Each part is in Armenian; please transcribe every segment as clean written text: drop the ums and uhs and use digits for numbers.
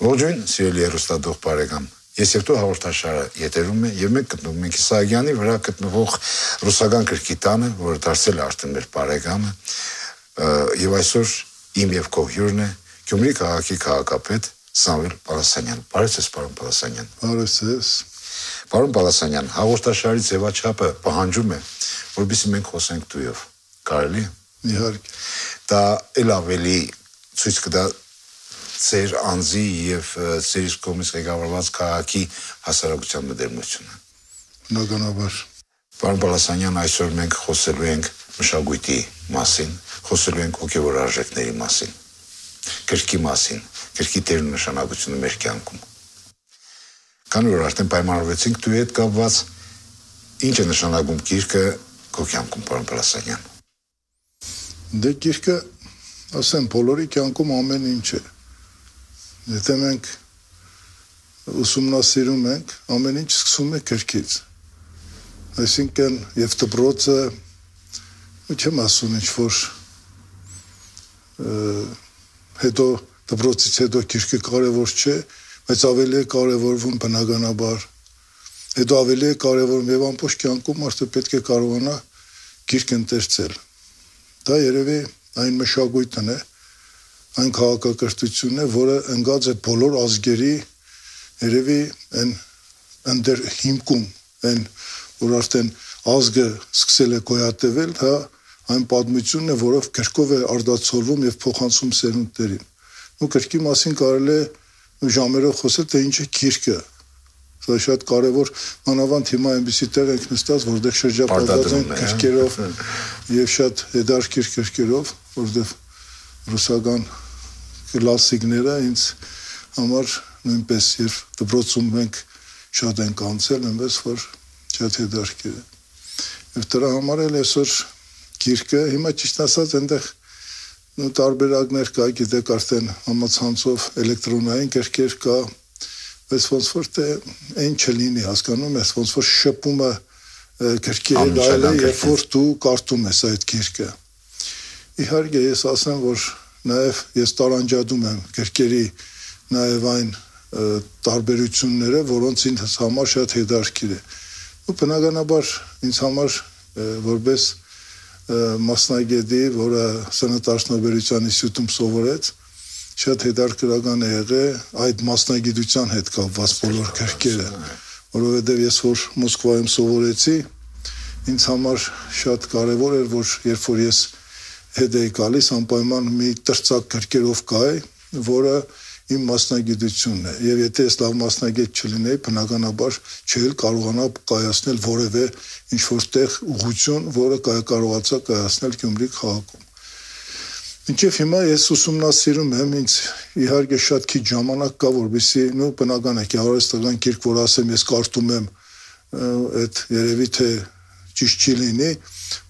Ողջույն, սիրելի հեռուստադող բարեկամ։ Ես եւ դու հաղորդաշարը եթերում է եւ մենք գտնվում ենք Իսահակյանի վրա գտնվող ռուսական գրքի տանը, որը դարձել է արդեն մեր բարեկամը, եւ այսօր իմ եւ քո հյուրն է Գյումրի քաղաքի քաղաքապետ Սամվել Պալասանյան։ Բարև ձեզ, պարոն Պալասանյան։ Բարև ձեզ։ Պարոն Պալասանյան, հաղորդաշարի ձևաչափը պահանջում է, որովհետեւ մենք խոսենք դույով։ Կարելի է։ Իհարկե։ Դա ել ավելի ցույց կտա ծեր անձի եւ ծեր իսկ կողմից ղեկավարված քաղաքի հասարակության մտերմությունը։ Բնականաբար։ Պարոն Պալասանյան, այսօր մենք խոսելու ենք մշակույթի մասին, խոսելու ենք հոգեվոր արժեքների մասին, գրքի մասին, գրքի դերն ու նշանակությունը մեր կյանքում։ Քանի որ արդեն պայմանավորվեցինք դու հետ կապված, ինչ է նշանակում գիրքը քո կյանքում, պարոն Պալասանյան։ Դե գիրքը, ասեմ, բոլորի կյանքում ամեն ինչ է։ Եթե մենք ուսումնասիրում ենք, ամեն ինչ սկսում է գրքից։ Այսինքն եւ դպրոցը, չեմ ասում ինչ-որ հետո դպրոցից հետո գիրքը կարևոր չէ, բայց ավելի է կարևորվում բնականաբար։ Հետո ավելի է կարևորում եւ ամբողջ կյանքում մարդը պետք է կարողանա գիրք ընթերցել։ Դա երևի այն մշակույթն է, այն քաղաքակրթությունն է, որը ընկած է բոլոր ազգերի երևի ընդեր հիմքում, այն որ արդեն ազգը սկսել է գոյատևել, դա այն պատմությունն է, որով գրքով է արտացոլվում եւ փոխանցում սերունդներին։ Ու գրքի մասին կարելի է ժամերով խոսել, թե ինչ է գիրքը։ Դա շատ կարևոր, մանավանդ հիմա այնպիսի տեղ ենք նստած, որտեղ շրջապատված են գրքերով եւ շատ հետաքրքիր գրքերով, որտեղ ռուսական կլասիկները ինձ համար նույնպես եւ դպրոցում մենք շատ ենք անցել, այնպես որ շատ հետաքրքիր է։ Եվ դրա համար էլ այսօր գիրքը հիմա ճիշտ ասած այնտեղ տարբերակներ կա, գիտեք արդեն համացանցով էլեկտրոնային գրքեր կա, բայց ոնց որ թե այն չլինի, հասկանում ես, ոնց որ շփումը գրքի հետ այլ է, երբ որ դու կարդում ես այդ գիրքը։ Իհարկե ես ասեմ, որ նաև ես տարանջատում եմ գրքերի նաև այն տարբերությունները, որոնց ինձ համար շատ հետաքրքիր է։ Ու բնականաբար ինձ համար որպես մասնագետի, որը սննդարդյունաբերության ինստիտուտում սովորեց, շատ հետաքրքրական է եղել այդ մասնագիտության հետ կապված բոլոր գրքերը, որովհետև ես որ Մոսկվայում սովորեցի, ինձ համար շատ կարևոր էր, որ երբ որ ես հետ էի գալիս, անպայման մի տրծակ գրքերով կայի, որը իմ մասնագիտությունն է, եւ եթե ես լավ մասնագետ չլինեի, բնականաբար չէի կարողանա կայացնել որևէ ինչ-որ տեղ ուղղություն, որը կարողացա կայացնել Գյումրի քաղաքում։ Մինչև հիմա ես ուսումնասիրում եմ, ինձ իհարկե շատ քիչ ժամանակ կա, որովհետեւ բնական է, հարուստ տղան գիրք, որ ասեմ, ես կարդում եմ, այդ երևի թե ճիշտ չի լինի,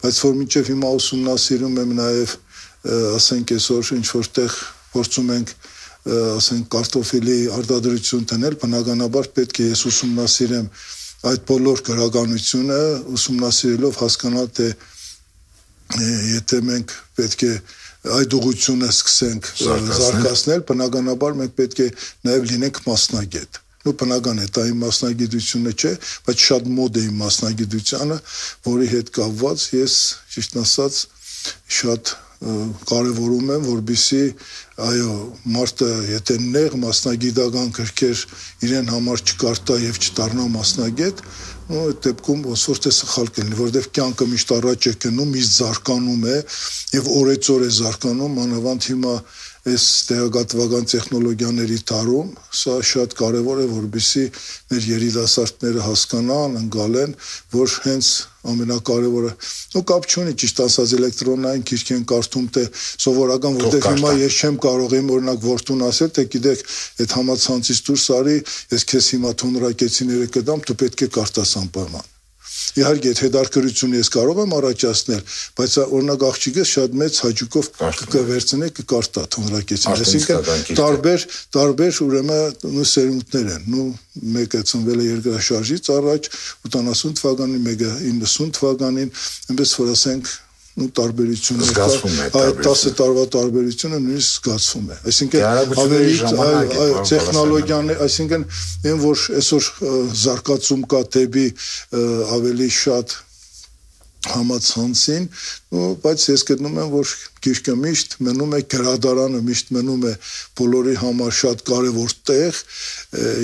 բայց որ մինչև հիմա ուսումնասիրում եմ նաև, ասենք այսօր ինչ-որ տեղ փորձում ենք, ասենք կարտոֆիլի արտադրություն տնել, բնականաբար պետք է ես ուսումնասիրեմ այդ բոլոր գրականությունը, ուսումնասիրելով հասկանալ, թե եթե մենք պետք է այդ ուղղությունը սկսենք զարգացնել, բնականաբար մենք պետք է նաև լինենք մասնագետ։ Ու բնական է, դա իմ մասնագիտությունը չէ, բայց շատ մոդ է իմ մասնագիտությանը, որի հետ կապված ես, ճիշտ ասած, շատ կարևորում եմ, որպեսզի այո, մարդը եթե նեղ մասնագիտական գրքեր իրեն համար չկարտա եւ չդառնա մասնագետ, այդ դեպքում ոնց որ թե սխալ կլինի, որովհետեւ կյանքը միշտ առաջ է գնում, միշտ զարգանում է եւ օրեցօր է զարգանում, մանավանդ հիմա այս տեղեկատվական տեխնոլոգիաների տարում, սա շատ կարևոր է, որպեսզի մեր երիտասարդները հասկանան, ընկալեն, որ հենց ամենակարևորը, կապ չունի ճիշտ ասած էլեկտրոնային գիրք են կարդում, թե սովորական, որտեղ հիմա ես չեմ կարող եմ օրինակ որդուն ասել, թե գիտեք, այդ համացանցից դուրս արի, ես քեզ հիմա թոնրակեցիները կդամ, դու պետք է կարդաս անպայման։ Իհարկե, այդ հետաքրքրությունը ես կարող եմ առաջացնել, բայց օրինակ աղջիկս շատ մեծ հաճույքով կվերցնի, կկարտա թոնրակեցին։ Այսինքն տարբեր ուրեմն սերունդներ են։ Մեկը ծնվել է երկրաշարժից առաջ 80 թվականին, մեկը 90 թվականին, այնպես որ ասենք տարբերությունը զգացվում է, այդ 10 տարվա տարբերությունը նույնիսկ զգացվում է, այսինքն ավելի տեխնոլոգիաներ, այսինքն այն որ այսօր զարգացում կա դեպի ավելի շատ համացանցին, բայց ես գտնում եմ, որ գիրքը միշտ մնում է գրադարանը, միշտ մնում է բոլորի համար շատ կարևոր տեղ,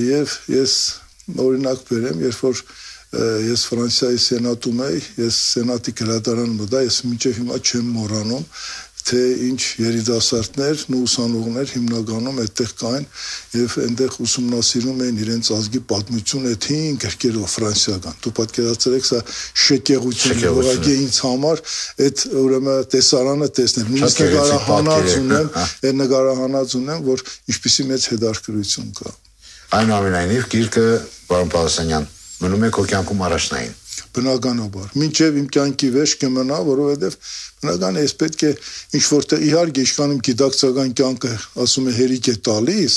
եւ ես օրինակ բերեմ, երբ որ ես Ֆրանսիայի սենատում էի, ես սենատի գրադարանը մտա, ես մինչև հիմա չեմ մոռանում, թե ինչ երիտասարդներ ու ուսանողներ հիմնականում այդտեղ կային եւ այնտեղ ուսումնասիրում էին իրենց ազգի պատմությունը, թե ինչ գրքերով ֆրանսիական։ Դու պատկերացրեք, սա շեկեղություն է, ուղղակի ինձ համար այդ ուրեմն տեսարանը տեսնել։ Նույնիսկ նկարահանած ունեմ, այդ նկարահանած ունեմ, որ ինչպիսի մեծ հետաքրքրություն կա։ Այնուամենայնիվ գիրքը, պարոն Պալասանյան, մնում է քո կյանքում առաջնային։ Բնականաբար, մինչև իմ կյանքի վերջ կմնա, որովհետև բնական է, ես պետք է ինչ-որտեղ իհարկե ինչքան իմ գիտակցական կյանքը ասում է հերիք է տալիս,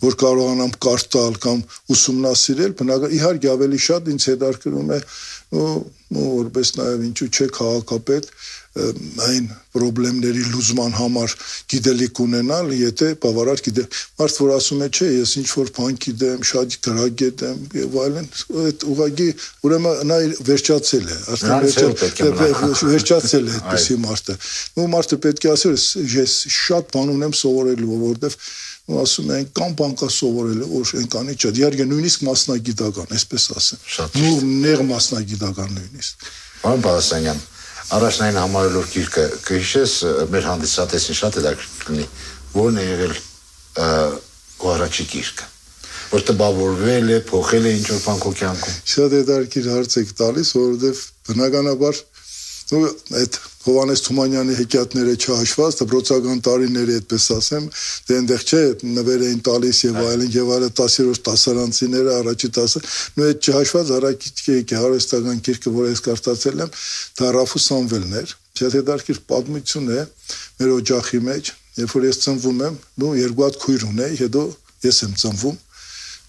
որ կարողանամ կարդալ կամ ուսումնասիրել, բնական իհարկե ավելի շատ ինձ հետաքրքրում է որպես նաև ինչու՞ չէ քաղաքապետ այն խնդիրների լուծման համար գիտելիք ունենալ, եթե բավարար գիտեմ, մարդ որ ասում է, չէ, ես ինչ որ բան գիտեմ, շատ գրագետ եմ եւ այլն, այդ ուղղակի ուրեմն նա վերջացել է, արդեն վերջացել է այդպիսի մարդը։ Ու մարդը պետք է ասել, ես շատ բան ունեմ սովորելու, որովհետեւ ասում են կամ բան կա սովորելու, որ այնքանի չէ, իհարկե նույնիսկ մասնագիտական, այսպես ասեմ։ Նեղ մասնագիտական նույնիսկ։ Պարոն Պալասանյան, առաջնային համարելով գիրքը, կհիշես մեր հանդիսատեսին շատ հետաքրքրի, որն է եղել քո առաջի գիրքը, որ տպավորվել է, փոխել է ինչ-որ բան քո կյանքում։ Շատ հետաքրքիր հարց եք տալիս, որովհետև բնականաբար այդ Հովհաննես Թումանյանի հեքիաթները չհաշված, դպրոցական տարիների այդպես ասեմ, դե այնտեղ չէ նվեր էին տալիս եւ այլն 10-րդ դասարանցիները առաջի 10, նույն այդ չհաշված առաջի հարստական գիրքը, որ ես կարդացել եմ, դա Ռաֆու Սամվելն էր, շատ հետաքրքիր պատմություն է մեր օջախի մեջ, երբ որ ես ծնվում եմ, երկու հատ քույր ունեի, հետո ես եմ ծնվում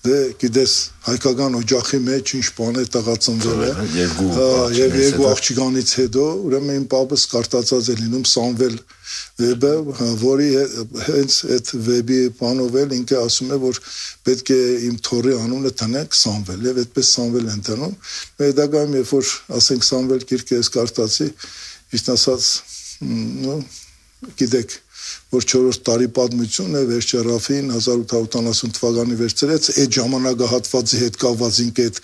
դե գիտես հայկական օջախի մեջ ինչ բան է տղա ծնվել է եւ երկու աղջկանից հետո ուրեմն իմ պապս կարտացած է լինում Սամվել վեբը, որի հենց այդ վեբի բանով էլ ինքը ասում է, որ պետք է իմ թորի անունը տնենք Սամվել եւ այդպես Սամվել են տնում։ Հետագայում երբ որ ասենք Սամվել գիրքը ես կարտացի, ճիշտ ասած, գիտեք որ 4-րդ տարի պատմություն է վերջերաֆին 1870 թվականի վերցրեց այդ ժամանակահատվածի հետ կապված ինքը այդ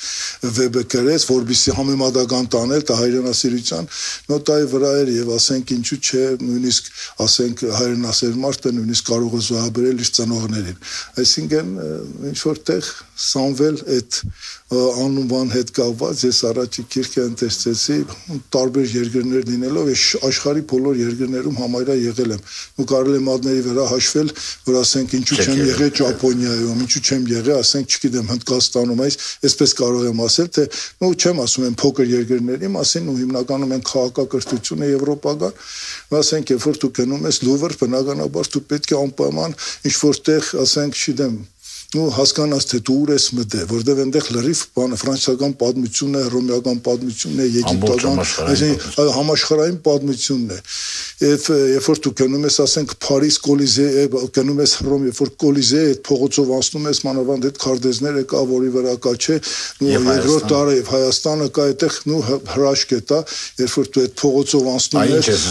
վեբը գրեց որբիսի համեմատական տանել դա հայրենասիրության նոտայի վրա էր եւ ասենք ինչու՞ չէ նույնիսկ ասենք հայրենասեր մարդը նույնիսկ կարող է զոհաբերել իր ծնողներին այսինքն ինչ որտեղ Սամվել այդ անունվան հետ կապված ես առաջի գիրքը ընթերցեցի տարբեր երկրներ լինելով ես աշխարհի բոլոր երկրներում համարյա եղել եմ ու կարելի է մատների վրա հաշվել որ ասենք ինչու չեմ եղել Ճապոնիայում ինչու չեմ եղել ասենք չգիտեմ Հնդկաստանում այսպես կարող եմ ասել թե ու չեմ ասում եմ փոքր երկրների մասին ու հիմնականում են քաղաքակրթությունը եվրոպական ասենք երբ որ դու գնում ես Լուվր բնականաբար դու պետք է անպայման ինչ որտեղ ասենք չգիտեմ ու հասկանաս թե դու ուր ես մտել, որտեղ այնտեղ լրիվ բանը ֆրանսիական պատմությունն է, ռոմեական պատմությունն է, եգիպտական, համաշխարհային պատմությունն է։ Երբ որ դու գնում ես, ասենք Փարիզ Կոլիզե, գնում ես Հռոմ, երբ որ Կոլիզե այդ փողոցով անցնում ես, մանավանդ այդ քարտեզները կա, որի վրա կա չէ, ու երկրորդ տարը եւ Հայաստանը կա այդտեղ նու հրաշք է տա, երբ որ դու այդ փողոցով անցնում ես,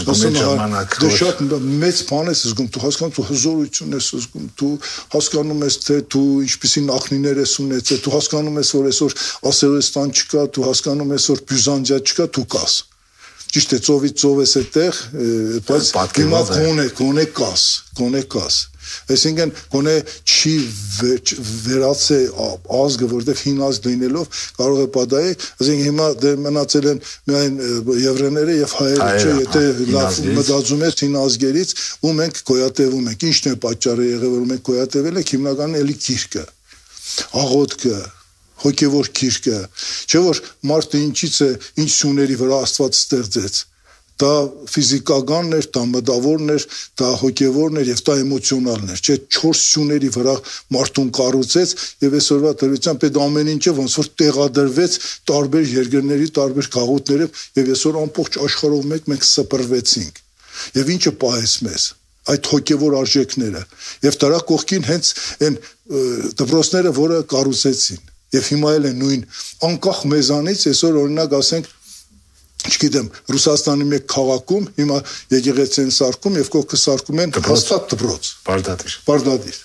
դու շատ մեծ բան ես զգում, դու հասկանում ես հզորություն ես զգում, դու հասկանում ես թե դու ինչպիսի նախնիներ ես ունեցել, դու հասկանում ես, որ այսօր Ասերոստան չկա, դու հասկանում ես, որ Բյուզանդիա չկա, դու կաս։ Ճիշտ է, ծովից ծով ես այդտեղ, բայց հիմա գոնե կաս։ Այսինքն գոնե չի վերացել ազգը, որտեղ հին ազգ լինելով կարող է պատահի, ասենք հիմա մնացել են միայն եվրեները եւ հայերը, չէ, եթե լավ մտածում ես հին ազգերից, ու մենք գոյատևում ենք։ Ինչն է պատճառը եղել, որ մենք գոյատևել ենք, հիմնականում էլի գիրքը, աղոթքը, հոգևոր գիրքը, չէ՞ որ մարդը ինչից է, ինչ սյուների վրա Աստված ստեղծեց։ դա ֆիզիկականն էր, դա մտավորն էր, դա հոգևորն էր եւ դա էմոցիոնալն էր, չէ, 4 սյուների վրա մարդուն կառուցեց եւ այսօրվա դրությամբ այդ ամեն ինչը ոնց որ տեղադրվեց տարբեր երկրների, տարբեր գաղութներով եւ այսօր ամբողջ աշխարհով մենք սփռվեցինք։ Եվ ինչը պահեց մեզ այդ հոգևոր արժեքները եւ դրա կողքին հենց այն դպրոցները, որը կառուցեցին եւ հիմա էլ են նույն անկախ մեզանից այսօր օրինակ ասենք չգիտեմ, Ռուսաստանի մեկ քաղաքում հիմա եկեղեցի են սարքում եւ կողքը սարքում են հաստատ դպրոց։ Բարդադիր։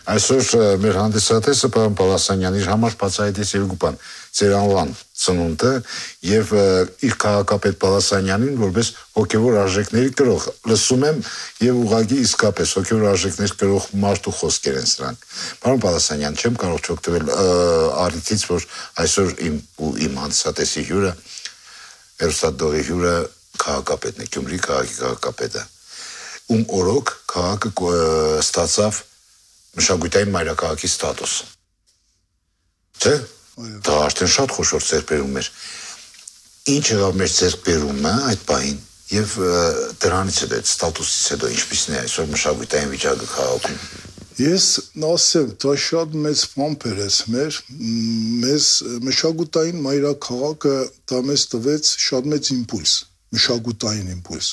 Այսօր մեր հանդիսատեսը պարոն Պալասանյանի համար բացահայտեց երկու բան՝ ձեր անվան ծնունդը եւ իր քաղաքապետ Պալասանյանին որպես հոգեվոր արժեքների կրող։ Լսում եմ եւ ուղղակի իսկապես հոգեվոր արժեքներ կրող մարդու խոսքեր են սրանք։ Պարոն Պալասանյան, չեմ կարող չօգտվել առիթից, որ այսօր իմ հանդիսատեսի հյուրը Երուսադողի հյուրը քաղաքապետն է, Գյումրի քաղաքի քաղաքապետը, ում օրոք քաղաքը ստացավ մշակութային մայրաքաղաքի ստատուս։ Չէ՞։ Դա արդեն շատ խոշոր ձեռքբերում էր։ Ինչ եղավ մեր ձեռքբերումը այդ պահին եւ դրանից հետո այդ ստատուսից հետո ինչպիսին է այսօր մշակութային վիճակը քաղաքում։ Ես ասեմ, դա շատ մեծ բան բերեց մեզ մշակութային մայրաքաղաքը դա մեզ տվեց շատ մեծ իմպուլս, մշակութային իմպուլս։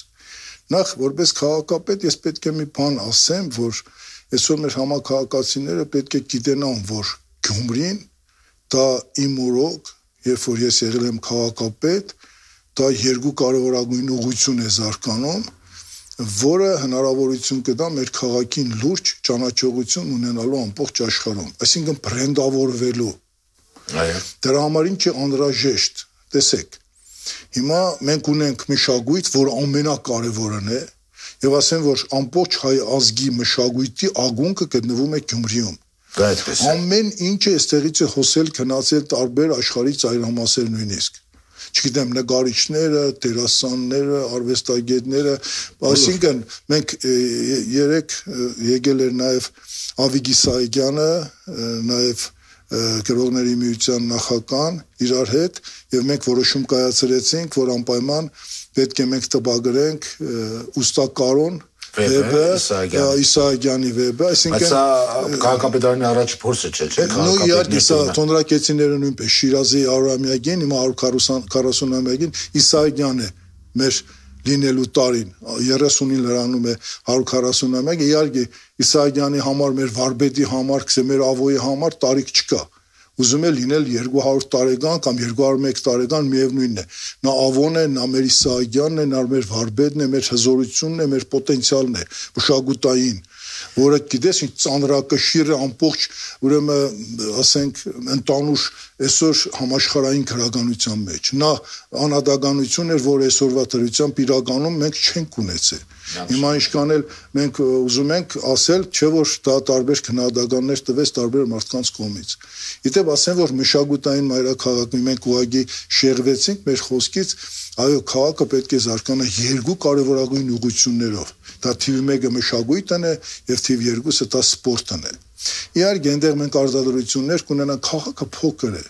Նախ որպես քաղաքապետ ես պետք է մի բան ասեմ, որ այսօր մեր համակարգացիները պետք է գիտենան, որ Գյումրին դա իմ օրոք, երբ որ ես եղել եմ քաղաքապետ, դա երկու կարևորագույն ուղղություն է զարգանում, որը հնարավորություն կտա մեր քաղաքին լուրջ ճանաչողություն ունենալու ամբողջ աշխարհում, այսինքն բրենդավորվելու։ Այո։ Դրա համար ինչ է անհրաժեշտ։ Տեսեք, հիմա մենք ունենք մշակույթ, որ ամենակարևորն է, եւ ասեմ, որ ամբողջ հայ ազգի մշակույթի ագունքը գտնվում է Գյումրիում։ Դա այդպես է։ Ամեն ինչը այստեղից է հոսել, գնացել տարբեր աշխարհի ծայրամասեր նույնիսկ։ Չգիտեմ, նկարիչները, դերասանները, արվեստագետները, այսինքն մենք երեք եկել էր նաև Ավիգ Իսահակյանը, նաև գրողների միության նախագահան իրար հետ եւ մենք որոշում կայացրեցինք, որ անպայման պետք է մենք տպագրենք ուստակարոն վեբը, Իսահակյանի վեբը, այսինքն քաղաքապետարանի առաջի փորձը չէ՞, նույն իհարկե սա թոնրակեցիները նույնպես Շիրազի 100-ամյակին, հիմա 140-ամյակին Իսահակյանն է մեր լինելու տարին 30-ին լրանում է 140-ամյակը, իհարկե Իսահակյանի համար, մեր վարպետի համար, մեր ավոյի համար տարիք չկա։ Ուզում է լինել 200 տարեկան կամ 201 տարեկան միևնույնն է։ Նա ավոն է, նա մեր Իսահակյանն է, նա մեր վարպետն է, մեր հզորությունն է, մեր պոտենցիալն է, մշակութային, որը գիտես ինչ ծանրակշիռ է ամբողջ, ուրեմն ասենք ընդանուր այսօր համաշխարհային քրագանության մեջ։ Նա անհատականություն էր, որ այսօրվա դրությամբ իրականում մենք չենք ունեցել։ Հիմա ինչքան էլ մենք ուզում ենք ասել, չէ՞ որ դա տարբեր քննադատականներ տվեց տարբեր մարդկանց կողմից։ Իդեպ ասեմ, որ մշակութային մայրաքաղաքի մենք ուղղակի շեղվեցինք մեր խոսքից, այո, քաղաքը պետք է զարգանա երկու կարևորագույն ուղղություններով։ Դա թիվ 1-ը մշակույթն է եւ թիվ 2-ը դա սպորտն է։ Իհարկե, այնտեղ մենք արձանագրություններ կունենանք, քաղաքը փոքր է։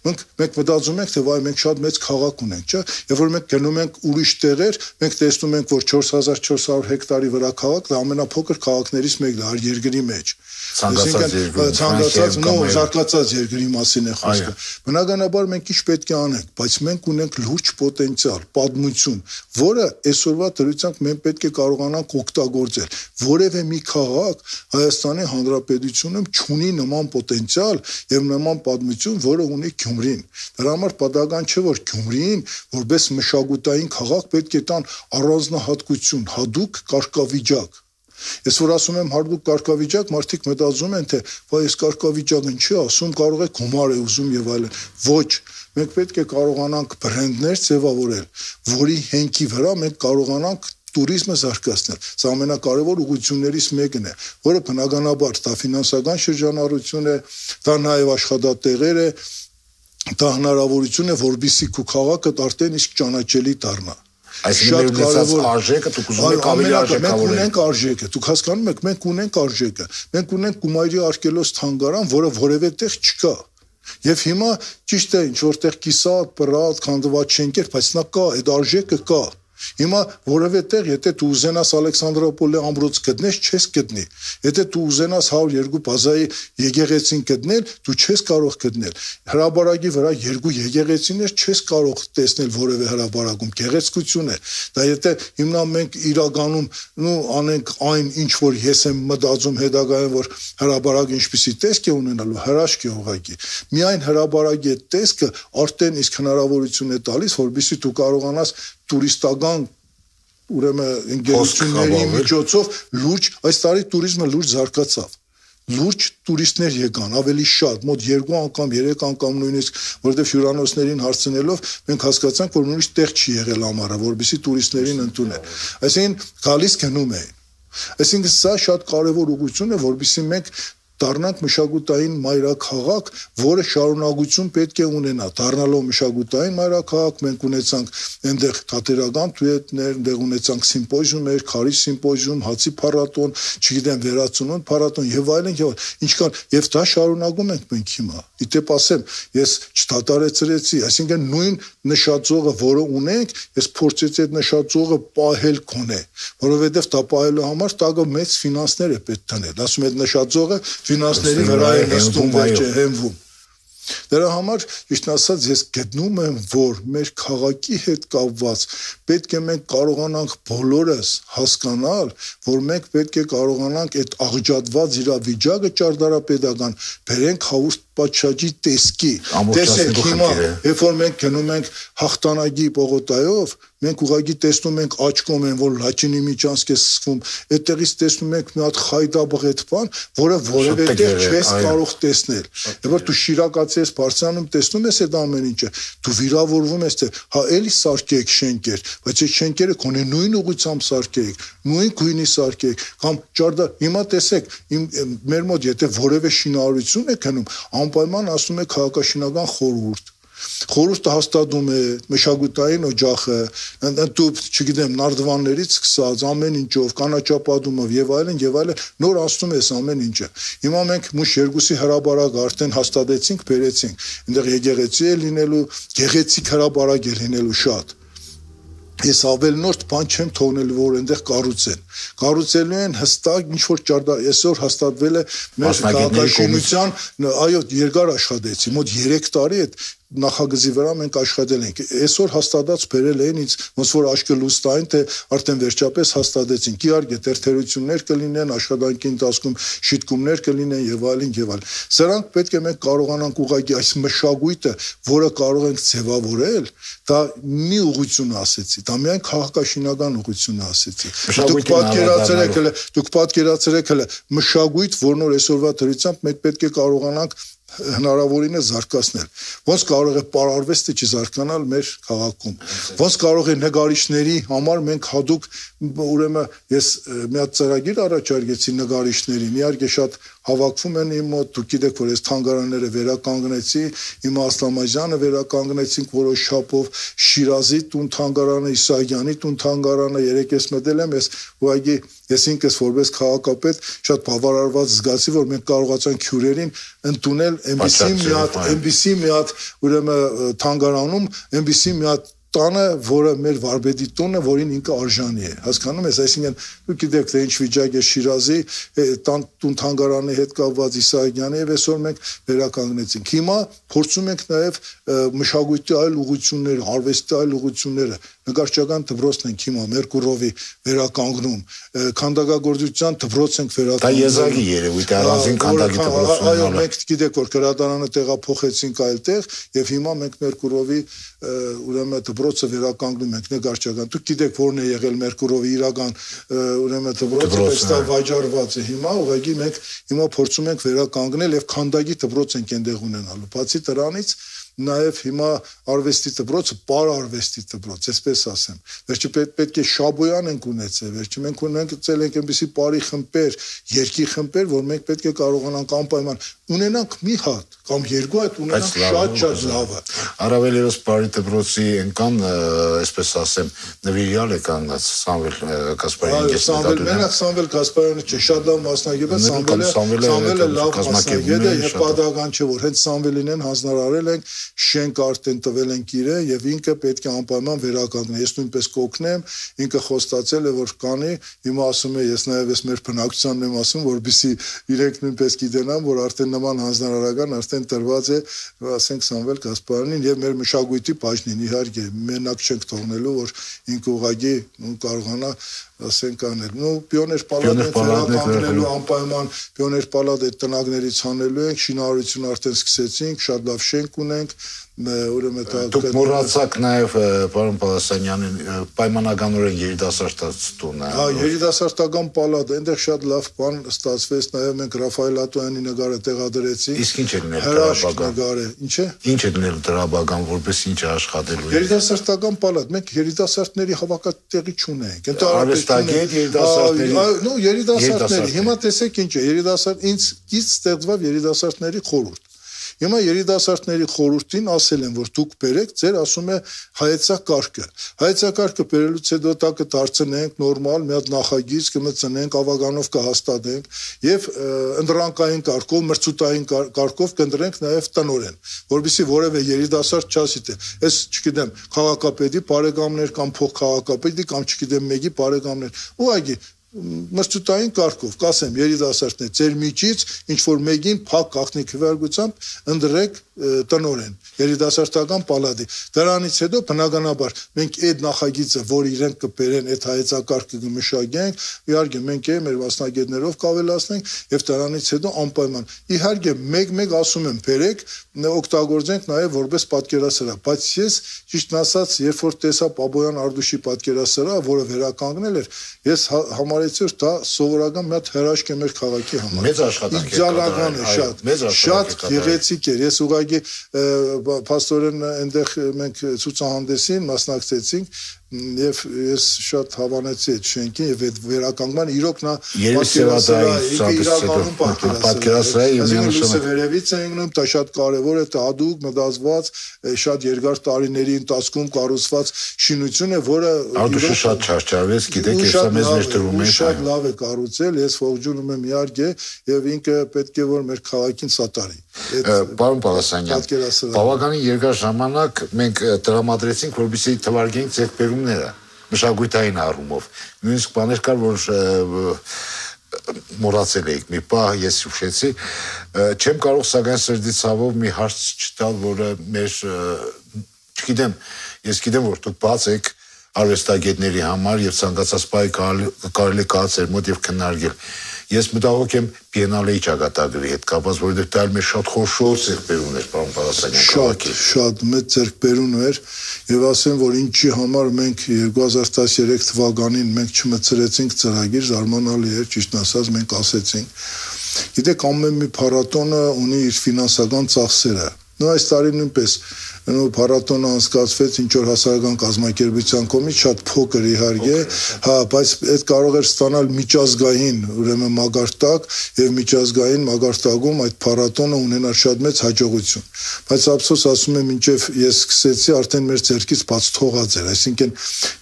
Մենք մտածում ենք, թե վայ մենք շատ մեծ քաղաք ունենք, չէ՞։ Երբ որ մենք գնում ենք ուրիշ տեղեր, մենք տեսնում ենք, որ 4400 հեկտարի վրա քաղաք դա ամենափոքր քաղաքներից մեկն է երկրի մեջ։ Ցանկացած զարգացած երկրի մասին է խոսքը։ Բնականաբար մենք ինչ պետք է անենք, բայց մենք ունենք լուրջ պոտենցիալ, պատմություն, որը այսօրվա դրությամբ մենք պետք է կարողանանք օգտագործել։ Որևէ մի քաղաք Հայաստանի Հանրապետությունում չունի նման պոտենցիալ եւ նման պատմություն, որը ունի Գյումրին։ Դրա համար պատահական չէ, որ Գյումրին որպես մշակութային քաղաք պետք է տան առանձնահատկություն, հadoop կարգավիճակ։ Ես որ ասում եմ հardուկ կարգավիճակ, մարդիկ մտածում են, թե «Վայ, այս կարգավիճակն չի, ասում կարող է գումար է ուզում եւ այլն»։ Ոչ, մենք պետք է կարողանանք բրենդներ ձևավորել, որի հենքի վրա մենք կարողանանք տուրիզմը զարգացնել։ Սա ամենակարևոր ուղղություններից մեկն է, որը բնականաբար դա ֆինանսական շրջանառություն է, դա նաեւ աշխատատեղեր է, դա հնարավորություն է, որպեսզի քո քաղաքը արդեն իսկ ճանաչելի դառնա։ Այսինքն ունեցած արժեքը դուք ուզում եք ավելի արժեքավորել։ Մենք ունենք արժեքը, դուք հասկանում եք, մենք ունենք արժեքը։ Մենք ունենք Գումայրի արգելոց թանգարան, որը որևէ տեղ չկա։ Եվ հիմա ճիշտ է ինչ որտեղ կիսատ, պրատ, քանդված շենքեր, բայց նա կա, այդ արժեքը կա։ Հիմա որևէ տեղ, եթե դու ուզենաս Ալեքսանդրոպոլի ամրոց գտնես, չես գտնի։ Եթե դու ուզենաս 102 բազայի եկեղեցին գտնել, դու չես կարող գտնել։ Հրաբարակի վրա երկու եկեղեցիներ չես կարող տեսնել որևէ հրաբարակում, գեղեցկություն է։ Դա եթե հիմնա մենք իրականում անենք այն ինչ որ ես եմ մտածում հետագայում որ հրաբարակը ինչպիսի տեսք է ունենալու, հրաշք է ուղղակի։ Միայն հրաբարակի այդ տեսքը արդեն իսկ հնարավորություն է տալիս, որպեսզի դու կարողանաս տուրիստական ուրեմն ընկերությունների միջոցով լուրջ այս տարի туриզմը լուրջ զարգացավ լուրջ տուրիստներ եկան ավելի շատ մոտ 2 անգամ 3 անգամ նույնիսկ որովհետև հյուրանոցներին հարցնելով մենք հասկացանք որ նույնիսկ տեղ չի եղել ամառը որովհետեւ տուրիստներին ընդունել այսինքն գալիս գնում էին այսինքն սա շատ կարևոր ուղղություն է որովհետեւ մենք դառնանք մշակութային մայրաքաղաք, որը շարունակություն պետք է ունենա։ Դառնալով մշակութային մայրաքաղաք, մենք ունեցանք այնտեղ թատերական դուետներ, այնտեղ ունեցանք սիմպոզիումներ, քարի սիմպոզիում, հացի փառատոն, չգիտեմ, վերացնունդ փառատոն եւ այլն, ինչքան եւ դա շարունակում ենք մենք հիմա։ Իդեպ ասեմ, ես չդատարեցրեցի, այսինքն նույն նշածողը, որը ունենք, ես փորձեցի այդ նշածողը պահել քոնե, որովհետեւ դա պահելու համար տակը մեծ ֆինանսներ է պետք դնել։ Ասում եմ նշածողը ֆինանսների վրա է նստում վերջը հենվում։ Դրա համար ճիշտ ասած ես գտնում եմ որ մեր քաղաքի հետ կապված պետք է մենք կարողանանք բոլորս հասկանալ որ մենք պետք է կարողանանք այդ աղջատված իրավիճակը ճարտարապետական բերենք հաղուստ պատշաճի տեսքի տեսեք հիմա երբ որ մենք գնում ենք հաղթանակի պողոտայով մենք ուղղակի տեսնում ենք աչքով են որ Լաչինի միջանցք է սկսվում այդտեղից տեսնում ենք մի հատ խայտաբղետ բան որը որևէ տեղ չես կարող տեսնել եւ որ դու շիրակացի ես բարձրանում տեսնում ես այդ ամեն ինչը դու վիրավորվում ես թե հա էլի սարքեք շենքեր բայց այդ շենքերը կոնե նույն ուղղությամբ սարքեք նույն գույնի սարքեք կամ ճարտար հիմա տեսեք մեր մոտ եթե որևէ շինարարություն է գնում անպայման ասում է քաղաքաշինական խորհուրդը հաստատում է մշակութային օջախը դու չգիտեմ նարդվաններից սկսած ամեն ինչով կանաչապատումով եւ այլն նոր ասում ես ամեն ինչը հիմա մենք մուշ երկուսի հրաբարակ արդեն հաստատեցինք բերեցինք այնտեղ եկեղեցի է լինելու գեղեցիկ հրաբարակ է լինելու շատ Ես ավելնորդ բան չեմ թողնել որ այնտեղ կառուցելու են հստակ ինչ որ ճարտար այսօր հաստատվել է մեր քաղաքաշինության այո երկար աշխատեցի մոտ 3 տարի այդ նախագծի վրա մենք աշխատել ենք այսօր հաստատած բերել էին ինձ ոնց որ աշկը լուստային թե արդեն վերջապես հաստատեցինք իհարկե տերթերություններ կլինեն աշխատանքի ընթացքում շիտկումներ կլինեն եւ այլն սրանք պետք է մենք կարողանանք ուղղակի այս մշակույթը որը կարող ենք ձևավորել դա մի ուղղություն ասեցի դա միայն քաղաքաշինական ուղղություն ասեցի դուք պատկերացրեք հələ մշակույթ որն որ այսօրվա դրությամբ մենք պետք է կարողանանք հնարավորինը զարգացնել ոնց կարող է պարարվեստը չզարգանալ մեր քաղաքում ոնց կարող է նկարիչների համար մենք հadoop ուրեմն ես մի հատ ծրագիր առաջարկեցի նկարիչներին իհարկե շատ հավաքվում են իմ մոտ դուք գիտեք որ ես թանգարանները վերականգնեցի իմ Ասլամազյանը վերականգնեցինք որոշ շապով Շիրազի տուն թանգարանը Իսահակյանի տուն թանգարանը երեք ես մտել եմ ես ուղղակի ես ինքս որպես քաղաքապետ շատ բավարարված զգացի որ մենք կարողացանք հյուրերին ընդունել այնպիսի մի հատ ուրեմն թանգարանում այնպիսի մի հատ տանը որը մեր վարպետի տունը որին ինքը արժանի է հասկանում ես այսինքն դուք գիտեք թե ինչ վիճակ է Շիրազի տուն թանգարանի հետ կապված Իսահակյանի եւ այսօր մենք վերականգնեցինք հիմա փորձում ենք նաեւ մշակույթի այլ ուղղություններ արվեստի այլ ուղղությունները նկարչական դպրոցն ենք հիմա Մերկուրովի վերականգնում քանդակագործության դպրոց ենք վերականգնում դա եզակի երևույթ է առանձին քանդակի դպրոցն այո մենք գիտեք որ գրադարանը տեղափոխեցինք այլտեղ եւ հիմա մենք Մերկուրովի ուրեմն դպրոցը վերականգնում ենք նկարչական դուք գիտեք որն է եղել Մերկուրովի իրական ուրեմն դպրոցը այստեղ վաճառված է հիմա ուղղակի մենք հիմա փորձում ենք վերականգնել եւ քանդակի դպրոց ենք այնտեղ ունենալու բացի դրանից Նաև հիմա արվեստի դպրոցը պարարվեստի դպրոց, այսպես ասեմ։ Վերջը պետք է Շաբոյան ենք ունեցել, վերջը մենք ունեցել ենք այնպիսի պարի խմբեր, երկի խմբեր, որ մենք պետք է կարողանանք անպայման ունենանք մի հատ կամ երկու այդ ունենանք շատ լավ է։ Առավել ևս բարի դպրոցի ընկան, այսպես ասեմ, նվիրյալ է կանգնած Սամվել Կասպարյանի Սամվել մենակ Սամվել Կասպարյանը չէ, շատ լավ մասնագետ է, Սամվելը լավ մասնագետ է եւ պատահական չէ, որ հենց Սամվելին են հանձնարարել ենք, շենք արդեն տվել ենք իրեն եւ ինքը պետք է անպայման վերականգնի։ Ես նույնպես կօգնեմ, ինքը խոստացել է, որ կանի, հիմա ասում է, ես նաեւ ես մեր բնակչությանն եմ ասում, որպեսզի իրենք նույնպես գիտենան, որ արդեն նման հանձնարարական արդեն տրված է, ասենք Սամվել Կասպարյանին եւ մեր մշակույթի բաժնին, իհարկե մենակ չենք թողնելու, որ ինքը ուղղակի կարողանա ասենք անել։ Պիոներ պալատը վերականգնելու անպայման պիոներ պալատը տնագներից հանելու ենք, շինարարություն արդեն սկսեցինք, շատ լավ շենք ունենք, ուրեմն դուք մոռացաք նաև պարոն Պալասանյանին պայմանականորեն երիտասարդաց տունը։ Երիտասարդական պալատը, այնտեղ շատ լավ բան ստացվեց, նաև մենք Ռաֆայել Ատոյանի նկարը տեղադրեցինք։ Իսկ ինչ է լինել դրաբագան։ Ինչ է։ Ինչ է լինել դրաբագան, որպես ինչ է աշխատելու։ Երիտասարդական պալատ, մենք երիտասարդների հավաքատեղի չունենք։ Արվեստագետ երիտասարդների։ Երիտասարդների։ Հիմա տեսեք ինչ է, ինձ ստեղծված երիտասարդների խորհուրդ։ Հիմա երիտասարդների խորհրդին ասել են, որ դուք բերեք ձեր ասում է հայեցակարգը։ Հայեցակարգը բերելուց հետո դա կդարձնենք նորմալ մի հատ նախագիծ կմծնենք, ավականով կհաստատենք եւ ընդրանքային կարգով, մրցութային կարգով կընտրենք նաեւ տնօրեն, որովհետեւ որևէ երիտասարդ չասի թե այս չգիտեմ քաղաքապետի բարեկամներ կամ փոխքաղաքապետի կամ չգիտեմ մեկի բարեկամներ։ Ուղղակի մրցութային կարգով կասեմ երիտասարդներ ձեր միջից ինչ որ մեկին փակ գաղտնի քվեարկությամբ ընդրեք տնօրեն երիտասարդական պալատի դրանից հետո բնականաբար մենք այդ նախագիծը որ իրենք կբերեն այդ հայեցակարգը կմշակենք իհարկե մենք մեր մասնագետներով կավելացնենք եւ դրանից հետո անպայման իհարկե մեկ ասում եմ բերեք օգտագործենք նաեւ որպես պատկերասրահ բայց ես ճիշտ ասած երբ որ տեսա Պաբոյան Արդուշի պատկերասրահը որը վերականգնել էր ես համարեցի որ դա սովորական մի հատ հրաշք է մեր քաղաքի համար մեծ աշխատանք է իդեալական է շատ գեղեցիկ էր ես ուղղակի փաստորեն այնտեղ մենք ցուցահանդեսին մասնակցեցինք եւ ես շատ հավանեցի այդ շենքին եւ այդ վերականգնման իրոք նա պատկերասրահի միանշանակ վերևից է ընկնում դա շատ կարեւոր է դա հadoop մտածված շատ երկար տարիների ընթացքում կառուցված շինություն է որը Արդուշը շատ չարչարվեց գիտեք ես մեզ ներդրում է շատ լավ է կառուցել ես ողջունում եմ իհարկե եւ ինքը պետք է որ մեր քաղաքին սատարի Պարոն Պալասանյան բավականին երկար ժամանակ մենք տրամադրեցինք որպեսզի թվարկենք ձեռքբերումները մշակութային առումով նույնիսկ բաներ կար որ մոռացել էիք մի պահ ես հուշեցի չեմ կարող սակայն սրտի ցավով մի հարց չտալ որը մեր չգիտեմ ես գիտեմ որ դուք բաց եք արվեստագետների համար եւ ցանկացած պահի կարելի կացել մոտ եւ քննարկել ես մտահոգ եմ Biennale-ի ճակատագրի հետ կապված, որովհետև դա մեր շատ խոշոր ձեռքբերումն էր, պարոն Պալասանյան, քաղաքի։ Շատ մեծ ձեռքբերում էր, եւ ասեմ, որ ինչի համար մենք 2013 թվականին մենք չմտցրեցինք ծրագիր, զարմանալի էր, ճիշտ ասած, մենք ասեցինք։ Գիտեք, ամեն մի փառատոնը ունի իր ֆինանսական ծախսերը։ Այս տարի նույնպես փառատոնը անցկացվեց ինչ որ հասարակական կազմակերպության կողմից շատ փոքր իհարկե, բայց այդ կարող էր ստանալ միջազգային ուրեմն մագարտակ եւ միջազգային մագարտակում այդ փառատոնը ունենար շատ մեծ հաջողություն։ Բայց ափսոս ասում եմ մինչեւ ես սկսեցի արդեն մեր ձեռքից բաց թողած էր, այսինքն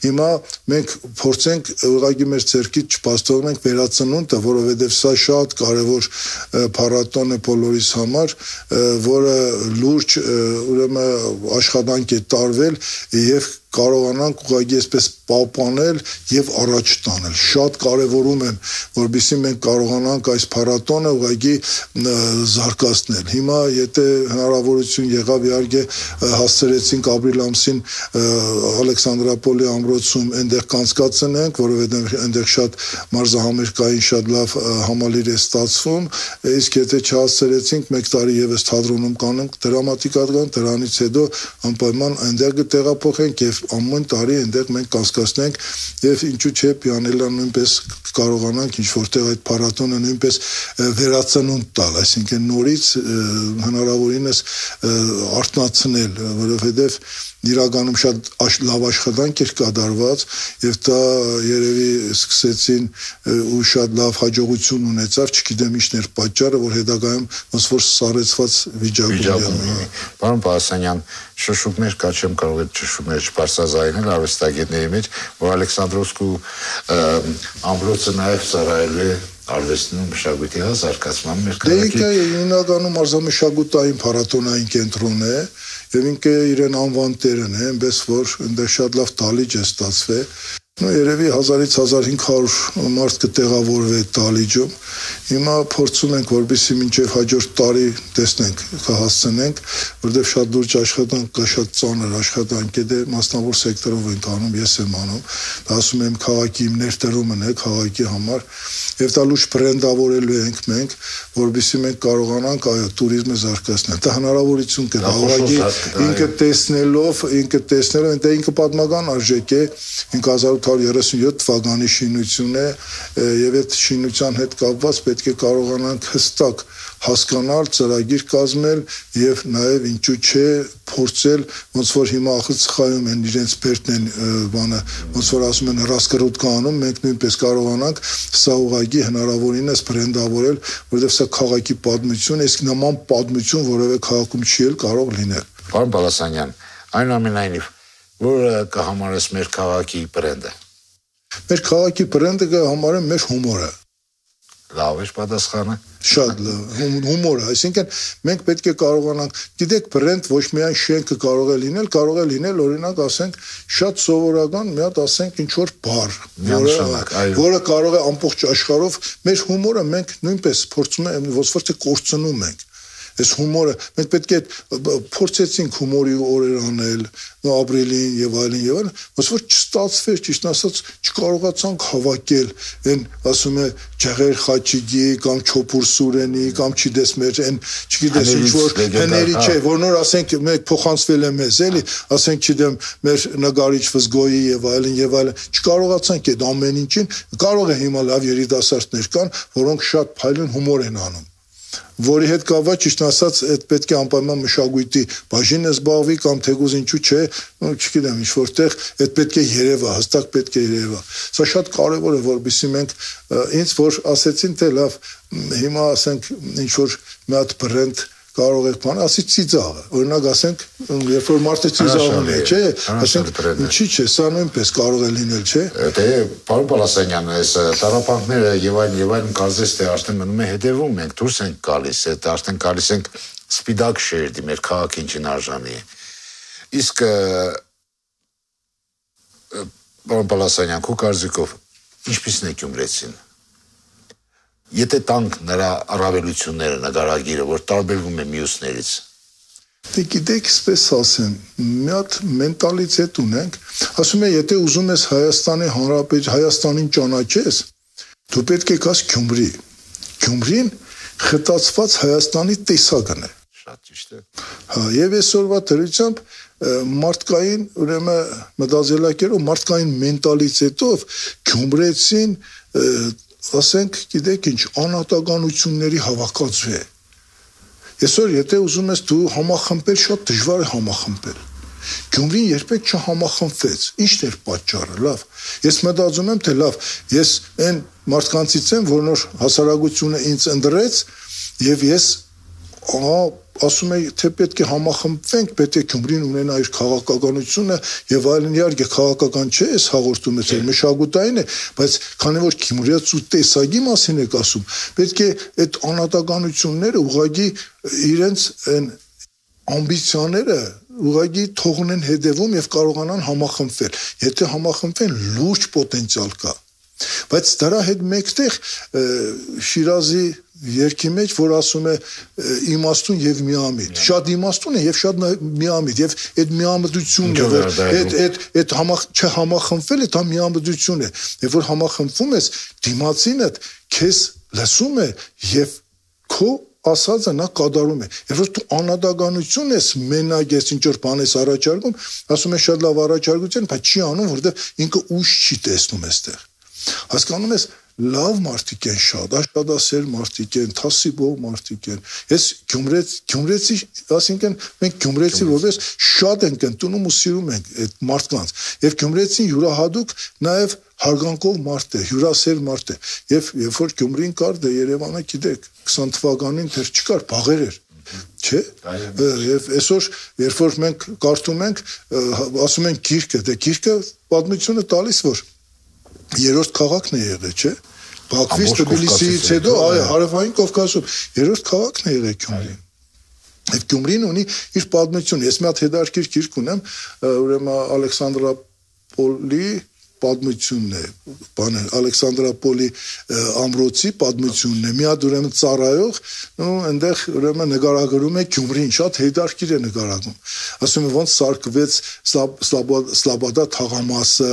հիմա մենք փորձենք ուղղակի մեր ձեռքից չբացթողնենք վերածնունդը, որովհետեւ սա շատ կարեւոր փառատոն է բոլորիս համար, որը լուրջ ուրեմն աշխատանք է տարվել եւ կարողանանք ուղղակի այսպես պահպանել եւ առաջ տանել։ Շատ կարեւորում եմ, որովհետեւ մենք կարողանանք այս փառատոնը ուղղակի զարգացնել։ Հիմա եթե հնարավորություն եղավ իհարկե հասցրեցինք ապրիլ ամսին Ալեքսանդրապոլի ամրոցում այնտեղ կանցկացնենք, որովհետեւ այնտեղ շատ մարզահամերգային շատ լավ համալիր է ստացվում, իսկ եթե չհասցրեցինք 1 տարի եւս թատրոնում կանենք դրամատիկական, դրանից հետո անպայման այնտեղ կտեղափոխենք եւ ամեն տարի այնտեղ մենք կասկածնենք եւ ինչու՞ չէ Պիանելան նույնպես կարողանանք ինչ որտեղ այդ փառատոնը նույնպես վերածնունդ տալ, այսինքն նորից հնարավորինս արտնացնել, որովհետեւ իրականում շատ լավ աշխատանք էր կատարված եւ դա երևի սկսեցին ու շատ լավ հաջողություն ունեցավ, չգիտեմ ինչն էր պատճառը, որ հետագայում ոնց որ սառեցված վիճակում է։ Պարոն Պալասանյան, շշուկներ կա, չեմ կարող այդ շշուկները չբարձրացնել արվեստագետների մեջ, որ Ալեքսանդրովսկու ամրոցը նաեւ ծառայել է արվեստի ու մշակույթի զարգացման մեր քաղաքի։ Դե հիմնականում մարզամշակութային փառատոնային կենտրոն է եւ ինքը իրեն անվան տերն է, այնպես որ այնտեղ շատ լավ դալիճ է ստացվել։ Երևի 1000-ից 1500 մարդ կտեղավորվի դալիճում։ Հիմա փորձում ենք, որպեսզի մինչև հաջորդ տարի տեսնենք, կհասցնենք, որտեղ շատ լուրջ աշխատանք կա, շատ ծանր աշխատանք է, դե մասնավոր սեկտորով ենք անում, ես եմ անում։ Դա ասում եմ քաղաքի իմ ներդրումն է քաղաքի համար, եւ դա լուրջ բրենդավորելու ենք մենք, որպեսզի մենք կարողանանք այո туриզմը զարգացնել։ Դա հնարավորություն կտա, ուղղակի ինքը տեսնելով, դա ինքը պատմական արժեք է, 1937 թվականի շինություն է եւ այդ շինության հետ կապված պետք է կարողանանք հստակ հասկանալ, ծրագիր կազմել եւ նաեւ ինչու՞ չէ փորձել ոնց որ հիմա ԱԽՑԽ-ում են իրենց բերտն բանը ոնց որ ասում են հրասկռուտ կանում, մենք նույնպես կարողանանք սա ուղղակի հնարավորինս բրենդավորել, որովհետեւ սա քաղաքի պատմություն է, իսկ նման պատմություն որևէ քաղաքում չի էլ կարող լինել։ Պարոն Պալասանյան, այնուամենայնիվ որ կհամարես մեր քաղաքի բրենդը։ Մեր քաղաքի բրենդը կհամարեմ մեր հումորը։ Լավ է պատասխանը։ Շատ լավ, հումորը, այսինքն մենք պետք է կարողանանք, գիտեք, բրենդ ոչ միայն շենքը կարող է լինել, օրինակ ասենք շատ սովորական, մի հատ ասենք ինչ որ բառ, որը կարող է ամբողջ աշխարհով մեր հումորը մենք նույնպես փորձում ենք ոնց որ թե կորցնում ենք։ Այս հումորը մենք պետք է փորձեցինք հումորի օրեր անել, ապրիլին եւ այլն, ոնց որ չստացվեր, ճիշտ ասած, չկարողացանք հավաքել այն, ասում է, ջղեր խաչիկի կամ չոփուր սուրենի կամ չգիտես մեր այն, չգիտես ինչ որ հների չէ, որ նոր ասենք մեկ փոխանցվել է մեզ, էլի, ասենք չդեմ մեր նկարիչ Վզգոյի եւ այլն, չկարողացանք այդ ամեն ինչին, կարող է հիմա լավ երիտասարդներ կան, որոնք շատ փայլուն հումոր են անում։ Որի հետ կապված ճիշտ ասած այդ պետք է անպայման մշակույթի բաժինը զբաղվի կամ թեկուզ ինչու չէ, չգիտեմ, ինչ որտեղ այդ պետք է երևա, հստակ պետք է երևա։ Սա շատ կարևոր է, որովհետեւ մենք ինձ որ ասեցին թե լավ, հիմա ասենք ինչ որ մի հատ բրենդ կարող եք բան, ասի ծիծաղը, օրինակ ասենք, երբ որ մարդը ծիծաղում է, չէ, ասենք, ինչի՞ չէ, սա նույնպես կարող է լինել, չէ։ Դե, պարոն Պալասանյան, այս տառապանքները եւ այլն կարծես թե արդեն մնում է հետևում ենք, դուրս ենք գալիս, այդ արդեն գալիս ենք սպիտակ շերտի մեր քաղաքի ինչին արժանի է։ Իսկ պարոն Պալասանյան, քո կարծիքով ինչպիսին է Գյումրեցին։ Եթե տանք նրա առավելությունները նկարագիրը, որ տարբերվում է մյուսներից։ Դե գիտեք, այսպես ասեմ, մի հատ մենտալիտետ ունենք, ասում է, եթե ուզում ես Հայաստանի Հանրապետ, Հայաստանին ճանաչես, դու պետք է գաս Գյումրի։ Գյումրին խտացված Հայաստանի տեսակն է։ Շատ ճիշտ է։ Հա, եւ այսօրվա դրությամբ մարդկային, ուրեմն մտածելակերպով, մարդկային մենտալիտետով Գյումրեցին ասենք, գիտեք ինչ, անհատականությունների հավաքածու է։ Այսօր եթե ուզում ես դու համախմբել, շատ դժվար է համախմբել։ Գյումրին երբեք չհամախմբվեց։ Ի՞նչն էր պատճառը, լավ։ Ես մտածում եմ, թե լավ, ես այն մարդկանցից եմ, որ նոր հասարակությունը ինձ ընտրեց, եւ ես ասում եմ, թե պետք է համախմբվենք, պետք է Գյումրին ունենա իր քաղաքականությունը եւ այլն, իհարկե քաղաքական չէ, այս հաղորդումը ծեր մշակութային է, բայց քանի որ Գյումրիացու տեսակի մասին եք ասում, պետք է այդ անհատականությունները ուղղակի իրենց այն ամբիցիաները ուղղակի թողնեն հետևում եւ կարողանան համախմբվել։ Եթե համախմբվեն, լուրջ պոտենցիալ կա։ Բայց դրա հետ մեկտեղ Շիրազի երկի մեջ, որ ասում է իմաստուն եւ միամիտ։ Շատ իմաստուն է եւ շատ միամիտ եւ այդ միամտությունն է, այդ չհամախմբվել է, դա միամտություն է։ Եվ որ համախմբվում ես, դիմացինդ քեզ լսում է եւ քո ասածը նա կատարում է։ Երբ որ դու անհատականություն ես մենակ ես ինչ որ բան ես առաջարկում, ասում են շատ լավ առաջարկություն, բայց չի անում, որովհետև ինքը ուժ չի տեսնում այստեղ։ Հասկանում ես, լավ մարդիկ են շատ, աշխատասեր մարդիկ են, թասիբող մարդիկ են։ Ես Գյումրեցի, ասինքն մենք Գյումրեցի որպես շատ ենք ընդունում ու սիրում ենք այդ մարդկանց։ Եվ Գյումրեցին յուրահատուկ նաև հարգանքով մարդ է, հյուրասեր մարդ է։ Եվ երբ որ Գյումրին կար, դե Երևանը գիտեք, 20 թվականին դեռ չկար, բաղեր էր։ Չէ՞։ Եվ այսօր, երբ որ մենք կարդում ենք, ասում են գիրքը, դե գիրքը պատմությունը տալիս որ երրորդ քաղաքն է եղել, չէ՞։ Բաքվից Թբիլիսիից հետո հարավային Կովկասում երրորդ քաղաքն է եղել Գյումրին։ Այդ Գյումրին ունի իր պատմություն։ Ես մի հատ հետաքրքիր գիրք ունեմ, ուրեմն Ալեքսանդրապոլի պատմությունն է, բանը Ալեքսանդրապոլի ամրոցի պատմությունն է։ Մի հատ ուրեմն ծառայող, այնտեղ ուրեմն նկարագրում է Գյումրին, շատ հետաքրքիր է նկարագրում։ Ասում է ոնց սարկվեց Սլաբոդա թաղամասը,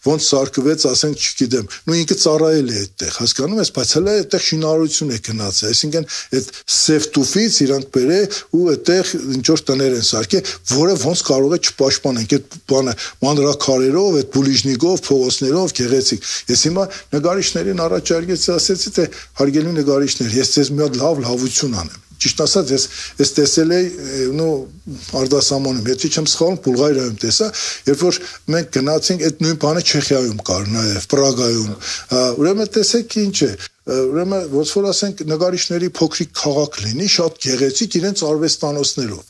ոնց սարկվեց, ասենք, չգիտեմ, ինքը ծառայել է այդտեղ, հասկանում ես, բայց հələ այդտեղ շինարարություն է գնացել, այսինքն այդ Սևտուֆից իրանք բերել ու այդտեղ ինչ որ տներ են սարքել, որը ոնց կարող է չպաշտպանենք այդ բանը մանրաքարերով, այդ բուլիժնիկով, փողոցներով, գեղեցիկ։ Ես հիմա նկարիչներին առաջարկեցի, ասեցի, թե հարգելի նկարիչներ, ես ձեզ մի հատ լավ լավություն անեմ։ Ճիշտ ասած, ես տեսել էի, արտասահմանում, եթե չեմ սխալվում, Բուլղարիայում տեսա, երբ որ մենք գնացինք, այդ նույն բանը Չեխիայում կար նաև, Պրագայում։ Ուրեմն տեսեք ինչ է, ուրեմն ոնց որ ասենք նկարիչների փոքրիկ քաղաք լինի, շատ գեղեցիկ իրենց արվեստանոցներով։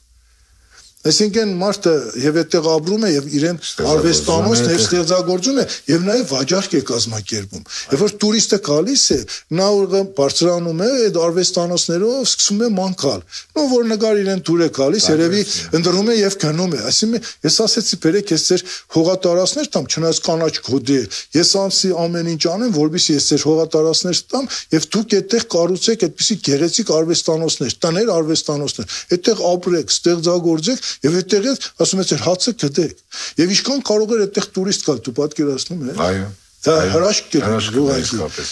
Այսինքն մարդը եւ այդտեղ ապրում է եւ իրեն արվեստանոցն եւ ստեղծագործում է եւ նաեւ վաճառք է կազմակերպում։ Երբ որ տուրիստը գալիս է, նա ուղղակի բարձրանում է այդ արվեստանոցներով, սկսում է մանկալ։ Որ նկար իրեն դուր է գալիս, երևի ընդրում է եւ գնում է։ Այսինքն ես ասեցի, բերեք ես ձեր հողատարածներ տամ, չնայած կանաչ գոդի է։ Ես անցի ամեն ինչ անեմ, որովհետեւ ես ձեր հողատարածներ տամ եւ դուք այդտեղ կառուցեք այդպիսի գեղեցիկ արվեստանոցներ, տներ արվեստանոցներ։ Այդտեղ ապրեք, ստեղծագործեք Եվ այդտեղից ասում ես հացը գտեք։ Եվ ինչքան կարող էր այդտեղ տուրիստ գալ, դու պատկերացնում ես։ Այո։ Դա հրաշք է։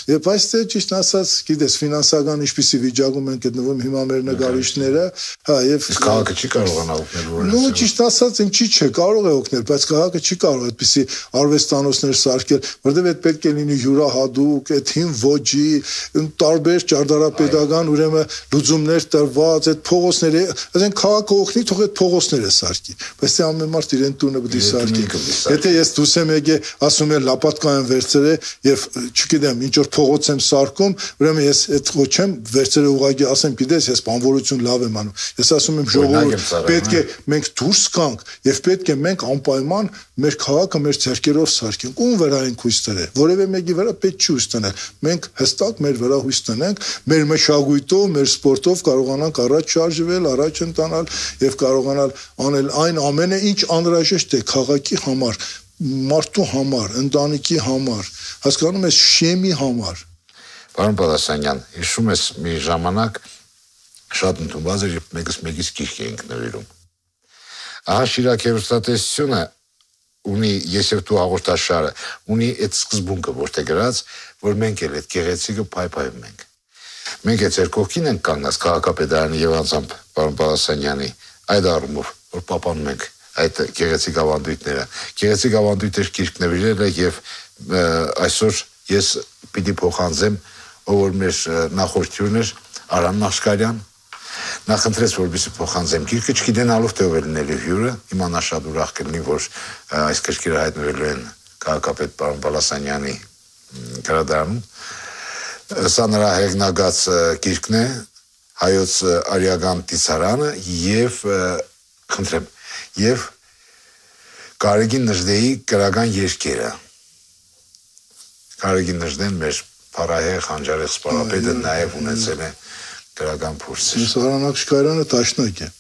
Եվ այս թե ճիշտ ասած, գիտես, ֆինանսական ինչպիսի վիճակում են գտնվում հիմա մեր նկարիչները, հա, եւ քաղաքը չի կարողանա օգնել որը։ Ճիշտ ասած, ինչի՞ չէ, կարող է օգնել, բայց քաղաքը չի կարող այդպիսի արվեստանոցներ սարքել, որովհետեւ այդ պետք է լինի յուրահատուկ, այդ հին ոճի, տարբեր ճարտարապետական ուրեմն լուծումներ տրված, այդ փողոցները, ասենք քաղաքը օգնի, թող այդ փողոցները սարքի, բայց թե ամեն մարդ իրեն տունը պետք է սարքի։ Եթե ես դուրս եմ եկել, ասում եմ լապատկան վերցրե եւ չգիտեմ ինչ որ փողոց եմ սարքում, ուրեմն ես այդ ոչեմ վերցրե ուղղակի ասեմ, գիտես, ես բանվորություն լավ եմ անում։ Ես ասում եմ ժողովուրդ, պետք է մենք դուրս գանք եւ պետք է մենք անպայման մեր քաղաքը մեր ձեռքերով սարքենք։ Ում վրա ենք հույս տնել։ Որևէ մեկի վրա պետք չի հույս տնել։ Մենք հստակ մեր վրա հույս տնենք, մեր մշակույթով, մեր սպորտով կարողանանք առաջ շարժվել, առաջ ընտանալ եւ կարողանալ անել այն ամենը, ինչ անհրաժեշտ է քաղաքի համար, մարդու համար, ընտանիքի համար, հասկանում ես, շեմի համար։ Պարոն Պալասանյան, հիշում ես մի ժամանակ շատ ընդունված էր, մեկս մեկից գիրք էինք նվիրում։ Ահա Շիրակ հեռուստատեսությունը ունի ես եւ դու հաղորդաշարը, ունի այդ սկզբունքը, որտեղ գրած, որ մենք էլ այդ գեղեցիկը փայփայում ենք։ Մենք այդ ձեր կողքին ենք կանգնած քաղաքապետարանի եւ անձամբ պարոն Պալասանյանի այդ առումով, որ պահպանում ենք այդ գեղեցիկ ավանդույթները։ Գեղեցիկ ավանդույթեր գիրք նվիրել է եւ այսօր ես պիտի փոխանցեմ, ով որ մեր նախորդյուրն էր Արամ Նաշկարյան, նա խնդրեց, որպեսզի փոխանցեմ գիրքը, չգիտենալով թե ով է լինելու հյուրը, հիմա նա շատ ուրախ կլինի, որ այս գրքերը հայտնվելու են քաղաքապետ պարոն Պալասանյանի գրադարանում։ Սա նրա հեղինակած գիրքն է, հայոց արիական տիցարանը եւ խնդրեմ եւ Գարեգին Նժդեի գրական երկերը։ Գարեգին Նժդեն մեր փառահեղ Խանջարեղ սպարապետը նաեւ ունեցել է գրական փորձ։ Արամ Նաշկարյանը տաշնակ է։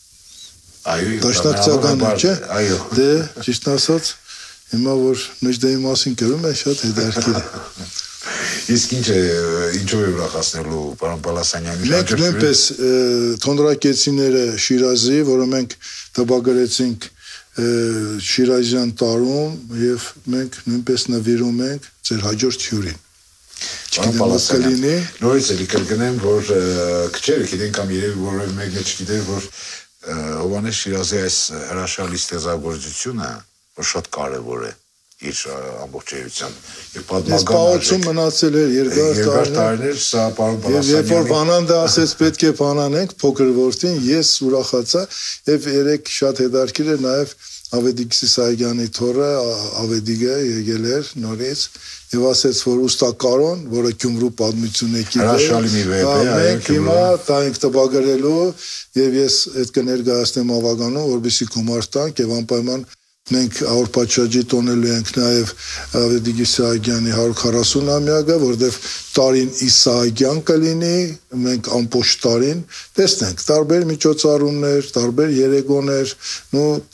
Այո, տաշնակցական է, չէ՞։ Այո։ Դե ճիշտ ասած, հիմա որ Նժդեի մասին գրում է, շատ հետաքրքիր է։ Իսկ ինչով է ուրախացնելու պարոն Պալասանյանի։ Մենք նույնպես թոնրակեցիները Շիրազի, որը մենք տպագրեցինք Շիրազյան տարում եւ մենք նույնպես նվիրում ենք ձեր հաջորդ հյուրին։ Նորից էլի կրկնեմ, որ քչերը գիտեն կամ երևի որևէ մեկը չգիտեր, որ Հովհաննես Շիրազի այս հրաշալի ստեղծագործությունը որ շատ կարևոր է իր ամբողջ էությամբ եւ պատմական մնացել էր երկար տարիներ սա պարոն Բալասանյանի եւ որ Վանանդը ասեց պետք է բանանենք փոքր որդին ես ուրախացա եւ երեք շատ հետաքրքիր է նաեւ Ավետիք Սիսայգյանի թորը Ավետիքը եկել էր նորից եւ ասեց որ ուստակարոն որը Գյումրու պատմություն է գիտի հրաշալի մի վեպ է մենք հիմա տանք տպագրելու եւ ես այդ կներկայացնեմ ավագանուն որովհետեւ գումար տանք եւ անպայման մենք Աուրպաչաջի տոնելու ենք նաև Ավետիք Իսահակյանի 140-ամյակը, որտեղ տարին Իսահակյան կլինի, մենք ամբողջ տարին տեսնենք տարբեր միջոցառումներ, տարբեր երեկոներ,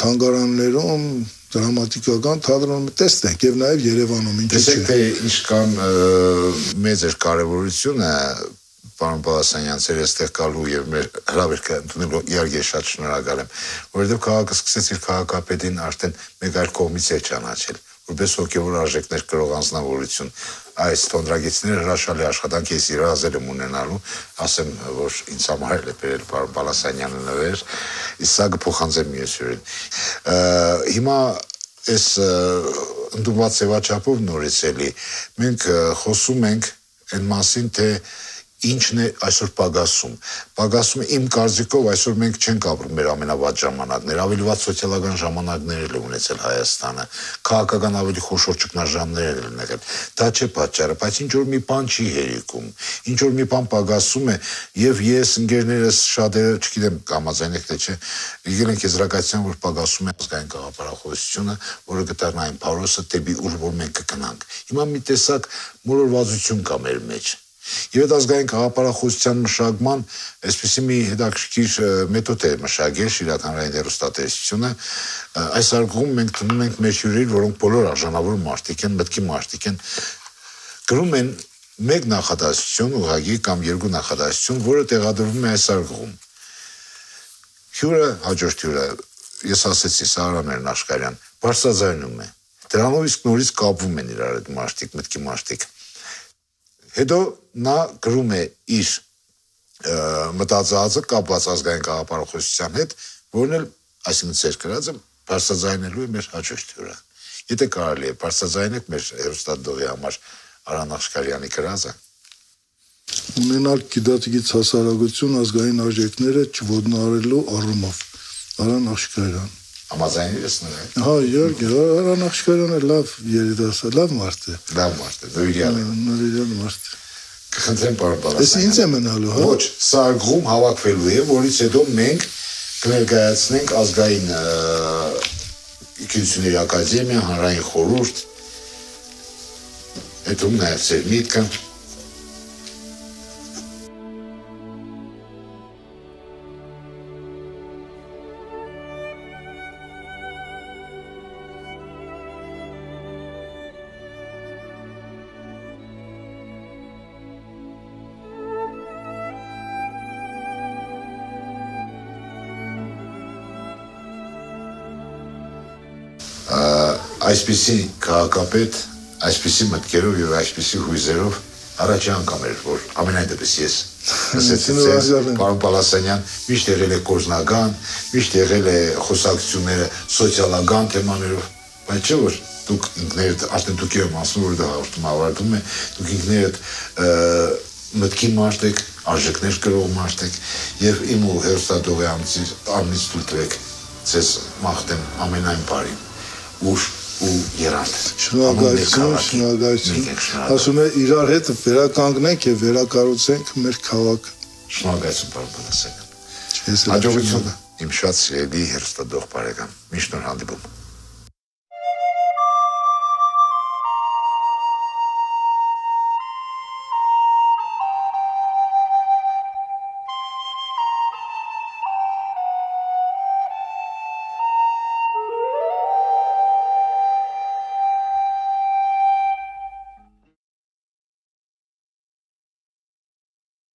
թանգարաններում, դրամատիկական թատրոնում տեսնենք եւ նաև Երևանում ինչու՞ չէ։ Տեսեք թե ինչքան մեծ էր կարեւորությունը Պարոն Բալասանյան, ձեր այստեղ գալու եւ մեր հրավերքը ընդունելու իհարկե շատ շնորհակալ եմ, որովհետեւ քաղաքը սկսեց իր քաղաքապետին արդեն մեկ այլ կողմից է ճանաչել, որպես հոգեվոր արժեքներ կրող անձնավորություն։ Այս թոնրագիծները հրաշալի աշխատանք ես իրազել եմ ունենալու, ասեմ, որ ինձ համար էլ է բերել պարոն Բալասանյանը նվեր, իսկ սա կփոխանցեմ մյուս հյուրին։ Հիմա այս ընդունված ձևաչափով նորից էլի մենք խոսում ենք այն մասին, թե ինչն է այսօր Պագասում իմ կարծիքով այսօր մենք չենք ապրում մեր ամենավատ ժամանակներ, ավելի վատ սոցիալական ժամանակներ էլ ունեցել Հայաստանը, քաղաքական ավելի խոշոր ճգնաժամներ էլ եղել։ Դա չէ պատճառը, բայց ինչ որ մի բան չի հերիքում, ինչ որ մի բան Պագասում է եւ ես ընկերներս շատերը, չգիտեմ կամազայնեք թե չէ, եկել ենք եզրակացության, որ Պագասում է ազգային գաղափարախոսությունը, որը կդառնա Փարոսը դեպի ուր որ մենք կգնանք։ Հիմա մի տեսակ մոլորվածություն կա մեր մեջ։ Եվ այդ ազգային գաղափարախոսության մշակման այսպիսի մի հետաքրքիր մեթոդ է մշակել Շիրականային հեռուստատեսությունը։ Այս արգում մենք տնում ենք մեր հյուրեր, որոնք բոլոր արժանավոր մարդիկ են, մտքի մարդիկ են, գրում են մեկ նախադասություն, ուղղակի կամ երկու նախադասություն, որը տեղադրվում է այս արգում։ Հյուրը, հաջորդ հյուրը, ես ասեցի Սարհատներ Աշխարհյան, բարձրաձայնում է։ Դրանով իսկ նորից կապվում են իրար այդ մարդիկ, մտքի մարդիկ։ Հետո նա գրում է իր մտածածը կապված ազգային գաղափարախոսության հետ, որն էլ, այսինքն ծեր գրածը բարձրաձայնելու է մեր հաջորդ հյուրը։ Եթե կարելի է բարձրաձայնեք մեր հեռուստադողի համար Արան Աշխարհյանի գրածը։ Ունենալ գիտակցից հասարակություն ազգային արժեքները չոտնահարելու առումով Արան Աշխարհյան Համաձայնես նրա։ Հա, իհարկե, Արան Աշխարհյանը լավ երիտասարդ, լավ մարդ է։ Լավ մարդ է, նորիրյալ մարդ է։ Կխնդրեմ պարոն Բալասանյան։ Էս ինձ է մնալու, հա։ Ոչ, սա արգում հավաքվելու է, որից հետո մենք կներկայացնենք ազգային գիտությունների ակադեմիա, հանրային խորհուրդ, հետո նաև ձեր միտքը։ Այսպիսի քաղաքապետ, այսպիսի մտքերով եւ այսպիսի հույզերով առաջի անգամ էր, որ ամենայն դեպս ես ասեցի պարոն Բալասանյան, միշտ եղել է կորզնական, միշտ եղել է խոսակցությունները սոցիալական թեմաներով, բայց չէ որ դուք ինքներդ արդեն դուք եք ասում որ դա հաղորդում ավարտում է, դուք ինքներդ մտքի մարդ եք, արժեքներ կրող մարդ եք եւ իմ ու հերոստատողի անձից դուք տվեք ձեզ մաղթեմ ամենայն բարին ուշ ու երաշխ։ Շնորհակալություն։ Ասում է իրար հետ վերականգնենք եւ վերակառուցենք մեր քաղաքը։ Շնորհակալություն պարոն Բալասանյան։ Հաջողություն իմ շատ սիրելի հեռուստադող բարեկամ։ Միշտ նոր հանդիպում։